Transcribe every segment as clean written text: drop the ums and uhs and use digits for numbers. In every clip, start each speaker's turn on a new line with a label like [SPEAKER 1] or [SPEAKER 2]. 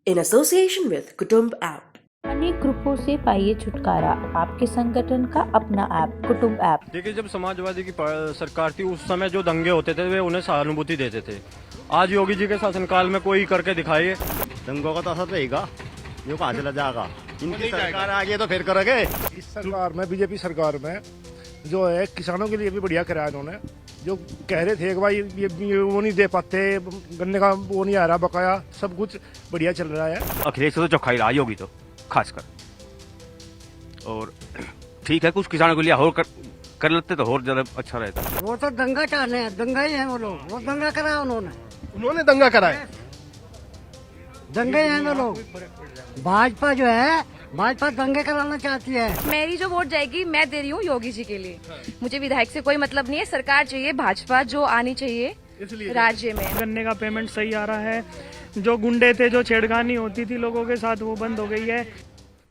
[SPEAKER 1] in association with Kutumb app.
[SPEAKER 2] अनेक ग्रुपों से पाइए छुटकारा, आपके संगठन का अपना ऐप कुटुंब ऐप।
[SPEAKER 3] देखिए, जब समाजवादी की सरकार थी उस समय जो दंगे होते थे वे उन्हें सहानुभूति देते थे। आज योगी जी के शासनकाल में कोई करके दिखाइए।
[SPEAKER 4] दंगों का तो असर रहेगा, जो कहाँ चला जाएगा। इनकी सरकार आ गई तो फिर करोगे।
[SPEAKER 5] इस सरकार में, बीजेपी सरकार में जो है किसानों के लिए भी बढ़िया कराया इन्होंने। जो कह रहे थे कि भाई ये वो नहीं दे पाते, गन्ने का वो नहीं आ रहा बकाया, सब कुछ बढ़िया चल रहा है।
[SPEAKER 6] अखिलेश तो चौखाई रहा योगी तो खासकर, और ठीक है कुछ किसानों के लिए और कर लेते तो और ज्यादा अच्छा रहता।
[SPEAKER 7] वो तो दंगा चाहने हैं, दंगा ही है वो लोग। वो दंगा कराया उन्होंने
[SPEAKER 5] दंगा कराया।
[SPEAKER 7] दंगे हैं वो लोग। भाजपा जो है, भाजपा दंगे कराना चाहती है।
[SPEAKER 8] मेरी जो वोट जाएगी मैं दे रही हूँ योगी जी के लिए। मुझे विधायक से कोई मतलब नहीं है, सरकार चाहिए भाजपा जो आनी चाहिए राज्य में।
[SPEAKER 9] गन्ने का पेमेंट सही आ रहा है, जो गुंडे थे, जो छेड़खानी होती थी लोगों के साथ, वो बंद हो गई है।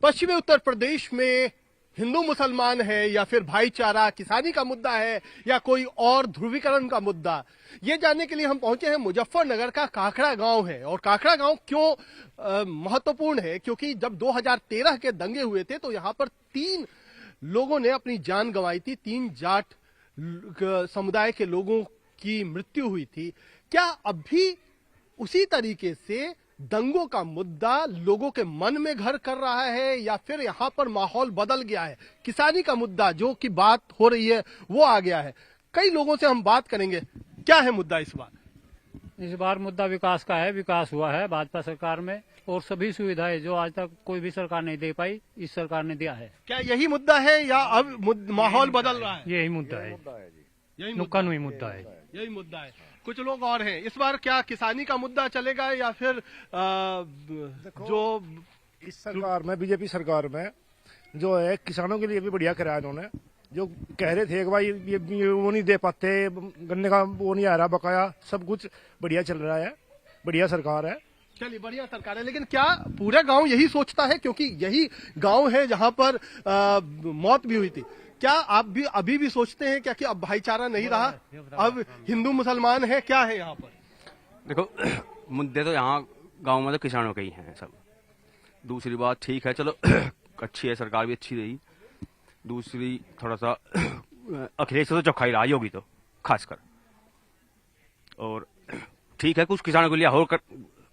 [SPEAKER 10] पश्चिमी उत्तर प्रदेश में हिंदू मुसलमान है या फिर भाईचारा किसानी का मुद्दा है या कोई और ध्रुवीकरण का मुद्दा, ये जानने के लिए हम पहुंचे हैं मुजफ्फरनगर का काकड़ा गांव है। और काकड़ा गांव क्यों महत्वपूर्ण है, क्योंकि जब 2013 के दंगे हुए थे तो यहां पर 3 लोगों ने अपनी जान गंवाई थी। 3 जाट समुदाय के लोगों की मृत्यु हुई थी। क्या अब भी उसी तरीके से दंगों का मुद्दा लोगों के मन में घर कर रहा है या फिर यहां पर माहौल बदल गया है? किसानी का मुद्दा जो कि बात हो रही है वो आ गया है। कई लोगों से हम बात करेंगे, क्या है मुद्दा इस बार?
[SPEAKER 9] इस बार मुद्दा विकास का है। विकास हुआ है भाजपा सरकार में, और सभी सुविधाएं जो आज तक कोई भी सरकार नहीं दे पाई, इस सरकार ने दिया है।
[SPEAKER 10] क्या यही मुद्दा है या अब माहौल बदल रहा है?
[SPEAKER 9] यही मुद्दा है, कानूनी मुद्दा है।
[SPEAKER 10] यही मुद्दा है। कुछ लोग और हैं, इस बार क्या किसानी का मुद्दा चलेगा या फिर जो
[SPEAKER 5] इस सरकार में, बीजेपी सरकार में जो है किसानों के लिए भी बढ़िया कराया इन्होंने। जो कह रहे थे कि भाई ये वो नहीं दे पाते, गन्ने का वो नहीं आ रहा बकाया, सब कुछ बढ़िया चल रहा है। बढ़िया सरकार है।
[SPEAKER 10] चलिए, बढ़िया सरकार है। लेकिन क्या पूरा गांव यही सोचता है? क्योंकि यही गांव है जहां पर मौत भी हुई थी। क्या आप भी अभी भी सोचते हैं क्या कि अब भाईचारा नहीं रहा, अब हिंदू मुसलमान है? क्या है यहाँ पर?
[SPEAKER 6] देखो, मुद्दे तो यहाँ गांव में तो किसानों के ही हैं सब। दूसरी बात, ठीक है चलो अच्छी है, सरकार भी अच्छी रही। दूसरी थोड़ा सा अखिलेश तो चौखाई रहा योगी तो खासकर, और ठीक है कुछ किसानों के लिए और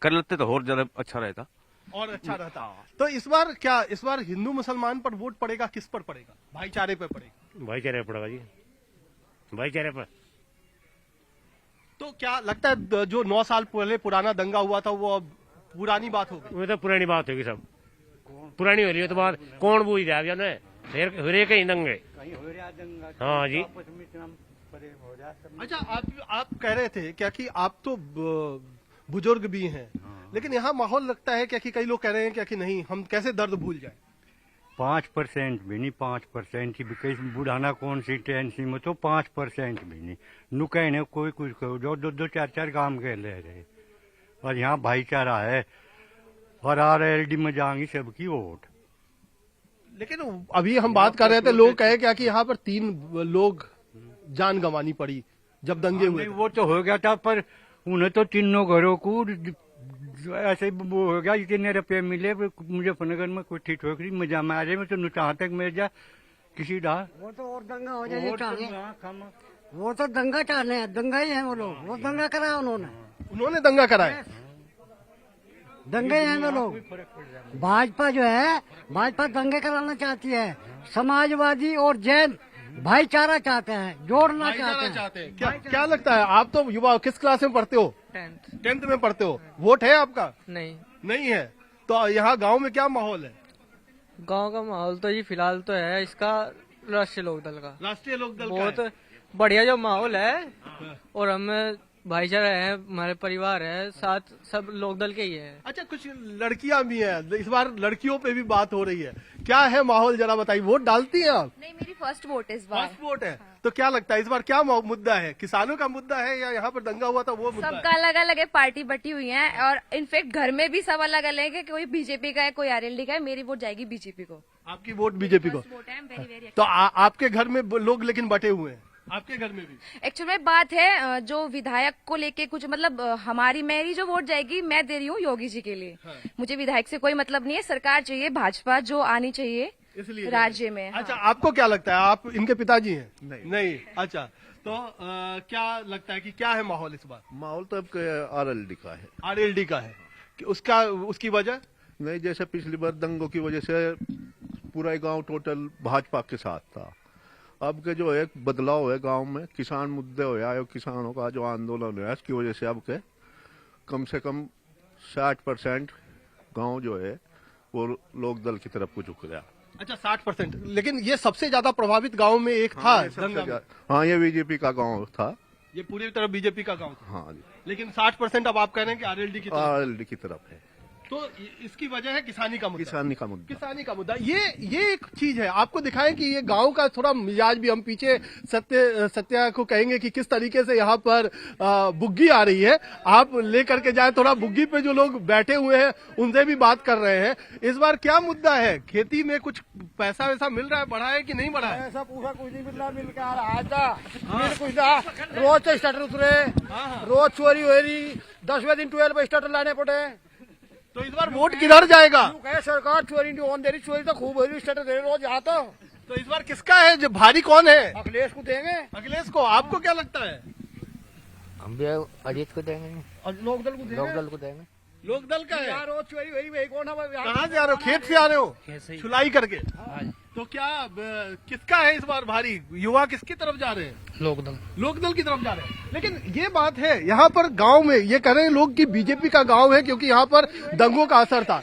[SPEAKER 6] कर लेते तो और ज्यादा अच्छा रहता।
[SPEAKER 10] और अच्छा रहता। तो इस बार हिंदू मुसलमान पर वोट पड़ेगा, किस पर पड़ेगा? भाईचारे पर पड़ेगा।
[SPEAKER 5] भाईचारे पर पड़ेगा जी, भाईचारे पर।
[SPEAKER 10] तो क्या लगता है जो 9 साल पहले पुराना दंगा हुआ था वो अब पुरानी बात हो गई?
[SPEAKER 5] वो तो पुरानी बात होगी, सब पुरानी हो रही है। तो बात कौन बूझ जाएगा ना, फिर कहीं दंगे। हाँ जी।
[SPEAKER 10] अच्छा, आप कह रहे थे क्या कि आप तो बुजुर्ग भी हैं, लेकिन यहाँ माहौल लगता है क्या कि कई लोग कह रहे हैं क्या कि नहीं, हम कैसे दर्द भूल जाए?
[SPEAKER 11] 5% भी नहीं, 5% की भी बुढ़ाना कौन सी टेंशन में, तो 5% भी नहीं। नुकह ने कोई कुछ कहो, जो 2-2, 4-4 काम के ले रहे। और यहाँ भाईचारा है, और RLD में जाएंगी सबकी वोट।
[SPEAKER 10] लेकिन अभी हम बात कर रहे थे, लोग कहे क्या कि यहाँ पर 3 लोग जान गंवानी पड़ी जब दंगे हुए।
[SPEAKER 11] वो तो हो गया था, पर उन्हें तो तीनों घरों को ऐसे वो हो गया। इतने रुपये मिले मुजफ्फरनगर में, कोई ठीक ठोकरी मजा मारे में तो नुकसान तक मिल जा किसी डा।
[SPEAKER 7] वो तो और दंगा हो जाए चाहने, वो तो दंगा चाहने हैं, दंगा ही है वो लोग। वो दंगा कराया उन्होंने
[SPEAKER 10] दंगा कराया।
[SPEAKER 7] दंगे हैं वो लोग। भाजपा जो है, भाजपा दंगे कराना चाहती है। समाजवादी और जैन भाईचारा चाहते हैं, जोड़ना चाहते हैं।
[SPEAKER 10] क्या लगता है, आप तो युवा किस क्लास में पढ़ते हो? 10th में पढ़ते हो। वोट है आपका? नहीं है। तो यहाँ गांव में क्या माहौल है?
[SPEAKER 12] गांव का माहौल तो ये फिलहाल तो है इसका राष्ट्रीय लोकदल का।
[SPEAKER 10] राष्ट्रीय लोकदल
[SPEAKER 12] बहुत बढ़िया जो माहौल है, और हम भाईचारा है, हमारे परिवार है, साथ सब लोकदल के ही है।
[SPEAKER 10] अच्छा, कुछ लड़कियां भी हैं, इस बार लड़कियों पे भी बात हो रही है। क्या है माहौल, जरा बताइए। वोट डालती हैं आप?
[SPEAKER 8] नहीं, मेरी फर्स्ट वोट है इस बार।
[SPEAKER 10] फर्स्ट वोट है। हाँ। तो क्या लगता है इस बार क्या मुद्दा है? किसानों का मुद्दा है या यहाँ पर दंगा हुआ था वो मुद्दा?
[SPEAKER 8] सबका अलग अलग है, पार्टी बटी हुई है, और इनफेक्ट घर में भी सब अलग अलग है। कोई बीजेपी का है, कोई RLD का है। मेरी वोट जाएगी बीजेपी को।
[SPEAKER 10] आपकी वोट बीजेपी को? तो आपके घर में लोग लेकिन बटे हुए हैं? आपके घर में भी?
[SPEAKER 8] एक्चुअल में बात है जो विधायक को लेके कुछ मतलब मेरी जो वोट जाएगी मैं दे रही हूँ योगी जी के लिए। मुझे विधायक से कोई मतलब नहीं है, सरकार चाहिए भाजपा जो आनी चाहिए
[SPEAKER 10] इसलिए
[SPEAKER 8] राज्य में।
[SPEAKER 10] अच्छा, आपको क्या लगता है, आप इनके पिताजी हैं? नहीं। अच्छा, तो क्या लगता है कि क्या है माहौल इस बार?
[SPEAKER 13] माहौल तो अब आरएलडी का है।
[SPEAKER 10] आरएलडी का है कि उसकी वजह
[SPEAKER 13] नहीं, जैसे पिछली बार दंगों की वजह से पूरा गांव टोटल भाजपा के साथ था। अब के जो है बदलाव है गांव में, किसान मुद्दे हो या किसानों का जो आंदोलन है, इसकी वजह से अब के कम से कम 60% गांव जो है वो लोक दल की तरफ को झुक रहा।
[SPEAKER 10] अच्छा, 60%। लेकिन ये सबसे ज्यादा प्रभावित गांव में एक था।
[SPEAKER 13] हाँ, ये बीजेपी का गांव था,
[SPEAKER 10] ये पूरी तरह बीजेपी का गांव था।
[SPEAKER 13] हाँ जी।
[SPEAKER 10] लेकिन 60% अब आप कह रहे हैं कि आरएलडी
[SPEAKER 13] की तरफ है।
[SPEAKER 10] तो इसकी वजह है किसानी का मुद्दा।
[SPEAKER 13] किसानी का मुद्दा।
[SPEAKER 10] ये एक चीज है। आपको दिखाएं कि ये गांव का थोड़ा मिजाज भी, हम पीछे सत्या को कहेंगे कि किस तरीके से यहाँ पर बुग्गी आ रही है। आप लेकर के जाए थोड़ा, बुग्गी पे जो लोग बैठे हुए हैं उनसे भी बात कर रहे हैं। इस बार क्या मुद्दा है? खेती में कुछ पैसा वैसा मिल रहा है, बढ़ा है कि नहीं बढ़ा है?
[SPEAKER 7] ऐसा पूछा कुछ नहीं मिल रहा, मिल के आ रहा कुछ रोज से स्टार्टर उतरे, रोज चोरी हो रही, 10वें दिन 12 स्टार्टर लाने पड़े।
[SPEAKER 10] तो इस बार वोट किधर जाएगा?
[SPEAKER 7] सरकार चोरी नहीं होने दे रही, चोरी तो खूब हो रही, स्टार्टर दे रही रोज आता।
[SPEAKER 10] तो इस बार किसका है, जो भारी कौन है?
[SPEAKER 7] अखिलेश को देंगे।
[SPEAKER 10] अखिलेश को। आपको क्या लगता है?
[SPEAKER 7] हम भी अजीत को देंगे
[SPEAKER 10] और लोकदल को देंगे। लोकदल का है।
[SPEAKER 7] रोज चोरी हो रही, कौन है?
[SPEAKER 10] कहाँ से आ रहे हो? खेत से आ रहे हो छुलाई करके? तो क्या किसका है इस बार भारी? युवा किसकी तरफ जा रहे हैं? लोकदल की तरफ जा रहे हैं। लेकिन ये बात है, यहाँ पर गांव में ये कह रहे हैं लोग कि बीजेपी का गांव है, क्योंकि यहाँ पर दंगों का असर था।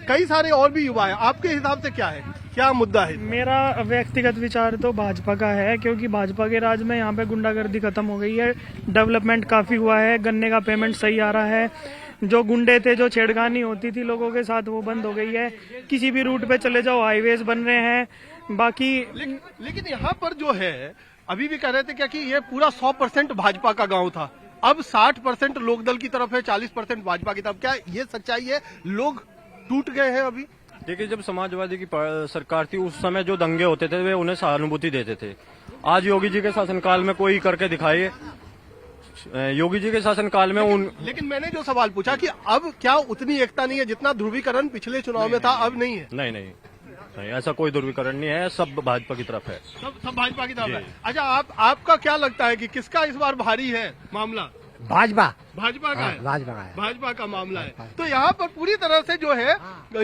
[SPEAKER 10] कई सारे और भी युवा है। आपके हिसाब से क्या है, क्या मुद्दा है?
[SPEAKER 14] मेरा व्यक्तिगत विचार तो भाजपा का है, क्योंकि भाजपा के राज में यहाँ पे गुंडागर्दी खत्म हो गई है, डेवलपमेंट काफी हुआ है, गन्ने का पेमेंट सही आ रहा है, जो गुंडे थे, जो छेड़खानी होती थी लोगों के साथ, वो बंद हो गई है। किसी भी रूट पे चले जाओ हाईवेज बन रहे हैं। बाकी
[SPEAKER 10] लेकिन यहाँ पर जो है, अभी भी कह रहे थे क्या कि ये पूरा 100% भाजपा का गांव था, अब 60% लोकदल की तरफ है, 40% भाजपा की तरफ। क्या ये सच्चाई है? लोग टूट गए हैं अभी?
[SPEAKER 3] देखिए, जब समाजवादी की सरकार थी उस समय जो दंगे होते थे वे उन्हें सहानुभूति देते थे। आज योगी जी के शासनकाल में कोई करके दिखाइए। योगी जी के शासनकाल में
[SPEAKER 10] लेकिन मैंने जो सवाल पूछा कि अब क्या उतनी एकता नहीं है जितना ध्रुवीकरण पिछले चुनाव में था, अब नहीं है?
[SPEAKER 3] नहीं, ऐसा कोई ध्रुवीकरण नहीं है, सब भाजपा की तरफ है।
[SPEAKER 10] सब भाजपा की तरफ है। अच्छा, आपका क्या लगता है कि किसका इस बार भारी है मामला?
[SPEAKER 7] भाजपा
[SPEAKER 10] का है।
[SPEAKER 7] भाजपा
[SPEAKER 10] का मामला है। तो यहाँ पर पूरी तरह से जो है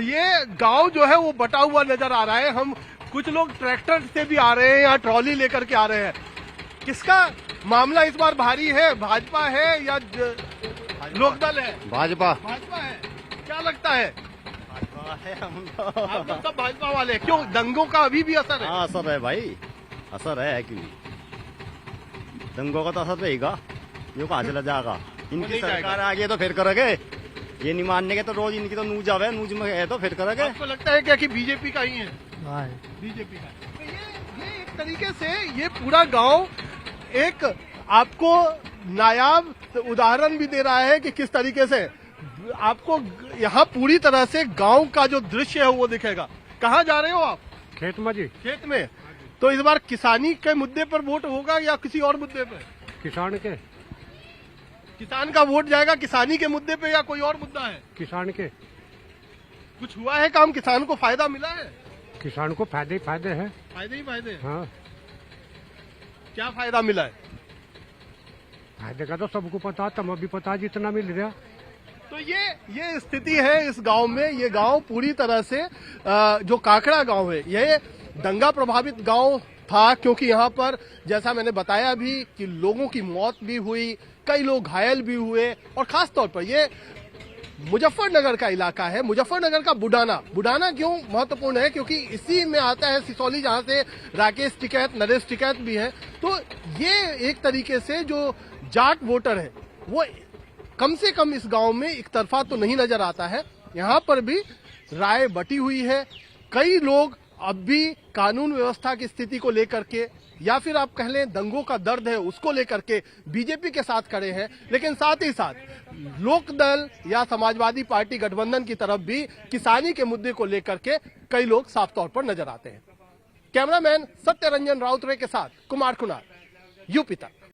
[SPEAKER 10] ये गांव जो है वो बटा हुआ नजर आ रहा है। हम कुछ लोग ट्रैक्टर से भी आ रहे हैं, यहाँ ट्रॉली लेकर के आ रहे हैं। किसका मामला इस बार भारी है? भाजपा है या लोकदल है?
[SPEAKER 4] भाजपा
[SPEAKER 10] है। क्या लगता है? आप लोग सब भाजपा वाले। क्यों, दंगों का अभी भी असर है?
[SPEAKER 4] हाँ, असर है भाई, असर है। क्यों दंगों का तो असर रहेगा, यूँ कहाँ चला जाएगा? इनकी सरकार आ गई तो फिर करोगे, ये नहीं मानने के तो रोज इनकी तो नूज आवे, नूज में है तो फिर करोगे।
[SPEAKER 10] आपको लगता है क्या कि बीजेपी का ही है? बीजेपी का। तो ये एक तरीके से ये पूरा गांव एक आपको नायाब उदाहरण भी दे रहा है कि किस तरीके से आपको यहाँ पूरी तरह से गांव का जो दृश्य है वो दिखेगा। कहाँ जा रहे हो आप?
[SPEAKER 14] खेत में जी।
[SPEAKER 10] खेत में। तो इस बार किसानी के मुद्दे पर वोट होगा या किसी और मुद्दे पे? किसान का वोट जाएगा किसानी के मुद्दे पे या कोई और मुद्दा है?
[SPEAKER 14] किसान के।
[SPEAKER 10] कुछ हुआ है काम? किसान को फायदा मिला है?
[SPEAKER 14] किसान को फायदे ही फायदे हैं।
[SPEAKER 10] हाँ। क्या फायदा मिला है?
[SPEAKER 14] फायदे का तो सबको पता, तब भी पता जितना मिल रहा।
[SPEAKER 10] तो ये स्थिति है इस गांव में। ये गांव पूरी तरह से जो काकड़ा गांव है, ये दंगा प्रभावित गांव था, क्योंकि यहाँ पर जैसा मैंने बताया भी कि लोगों की मौत भी हुई, कई लोग घायल भी हुए। और खास तौर पर ये मुजफ्फरनगर का इलाका है, मुजफ्फरनगर का बुडाना क्यों महत्वपूर्ण है? क्योंकि इसी में आता है सिसौली, जहां से राकेश टिकैत, नरेश टिकैत भी है। तो ये एक तरीके से जो जाट वोटर है वो कम से कम इस गांव में एक तरफा तो नहीं नजर आता है। यहाँ पर भी राय बटी हुई है। कई लोग अब भी कानून व्यवस्था की स्थिति को लेकर के या फिर आप कह लें दंगों का दर्द है उसको लेकर के बीजेपी के साथ खड़े हैं, लेकिन साथ ही साथ लोकदल या समाजवादी पार्टी गठबंधन की तरफ भी किसानी के मुद्दे को लेकर के कई लोग साफ तौर पर नजर आते हैं। कैमरामैन सत्यरंजन राउतरे के साथ कुमार खुनार, यूपी तक।